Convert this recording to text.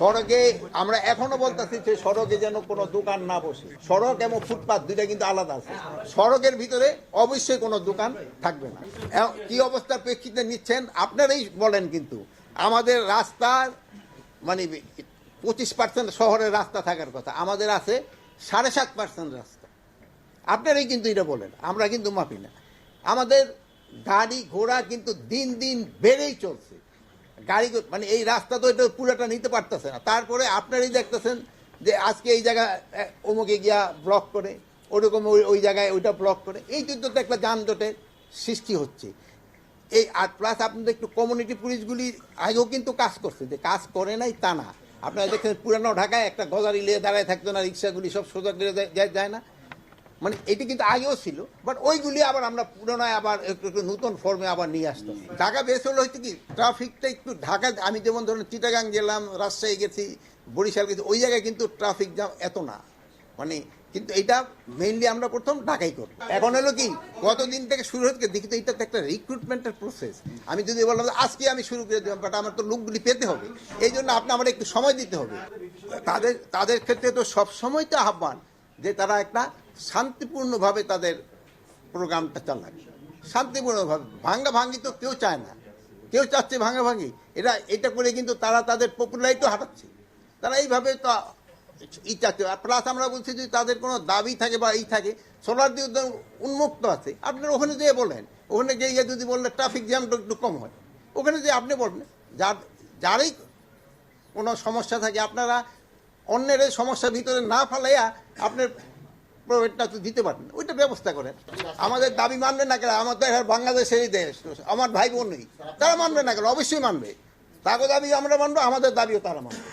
সড়কে আমরা এখনো বলতেছি যে সড়কে যেন কোনো দোকান না বসে। সড়ক এবং ফুটপাত দুইটা কিন্তু আলাদা আছে। সড়কের ভিতরে অবশ্যই কোনো দোকান থাকবে না। কি অবস্থার প্রেক্ষিতে নিচ্ছেন আপনারাই বলেন। কিন্তু আমাদের রাস্তার মানে 25% শহরের রাস্তা থাকার কথা, আমাদের আছে 7.5% রাস্তা। আপনারাই কিন্তু এটা বলেন, আমরা কিন্তু মাপি না। আমাদের গাড়ি ঘোড়া কিন্তু দিন দিন বেড়েই চলছে। গাড়ি মানে এই রাস্তা তো এটা পুরোটা নিতে পারতেছে না। তারপরে আপনারাই দেখতেছেন যে আজকে এই জায়গা অমুকে গিয়া ব্লক করে, ওরকম ওই জায়গায় ওইটা ব্লক করে, এই যুদ্ধ তো একটা যানজটের সৃষ্টি হচ্ছে। এই আর প্লাস আপনাদের একটু কমিউনিটি পুলিশগুলি আগেও কিন্তু কাজ করছে, যে কাজ করে নাই তা না। আপনারা দেখছেন পুরানো ঢাকায় একটা গজারি লিয়ে দাঁড়ায় থাকতো না, রিক্সাগুলি সব সোজা করে যায় না, মানে এটি কিন্তু আগেও ছিল। বাট ওইগুলি আবার আমরা পুরোনায় আবার একটু একটু নতুন ফর্মে আবার নিয়ে আসতাম। ঢাকা বেশ হলো হচ্ছে কি ট্রাফিকটা একটু ঢাকা, আমি যেমন ধরুন চিটাগাং গেলাম, রাজশাহী গেছি, বরিশাল গেছি, ওই জায়গায় কিন্তু ট্রাফিক জ্যাম এত না। মানে কিন্তু এটা মেইনলি আমরা প্রথম ঢাকাই করি। এখন হলো কি কতদিন থেকে শুরু হচ্ছে দেখি তো, এটা তো একটা রিক্রুটমেন্টের প্রসেস। আমি যদি বললাম আজকে আমি শুরু করে দিলাম, বাট আমার তো লোকগুলি পেতে হবে, এই জন্য আমার একটু সময় দিতে হবে। তাদের ক্ষেত্রে তো সবসময় তো আহ্বান যে তারা একটা শান্তিপূর্ণভাবে তাদের প্রোগ্রামটা চালায়, শান্তিপূর্ণভাবে। ভাঙ্গি তো কেউ চায় না, কেউ চাচ্ছে ভাঙ্গি। এটা করে কিন্তু তারা তাদের পপুলারিটি হারাচ্ছে। তারা এইভাবে তো চাচ্ছে। প্লাস আমরা বলছি যদি তাদের কোনো দাবি থাকে বা থাকে, সোলার দিয়ে উন্মুক্ত আছে, আপনারা ওখানে যেয়ে বলেন। ওখানে গিয়ে যদি বললে ট্রাফিক জ্যামটা একটু কম হয়, ওখানে যে আপনি বলবেন যারই কোনো সমস্যা থাকে, আপনারা অন্যের এই সমস্যার ভিতরে না ফেলাইয়া আপনার প্রোভাইডটা তো দিতে পারেন, ওইটা ব্যবস্থা করেন। আমাদের দাবি মানবে না কেন? আমার তো বাংলাদেশেরই দেশ, আমার ভাই বোন নেই, তারা মানবে না কেন? অবশ্যই মানবে। তাকে দাবি আমরা মানবো, আমাদের দাবিও তারা মানবে।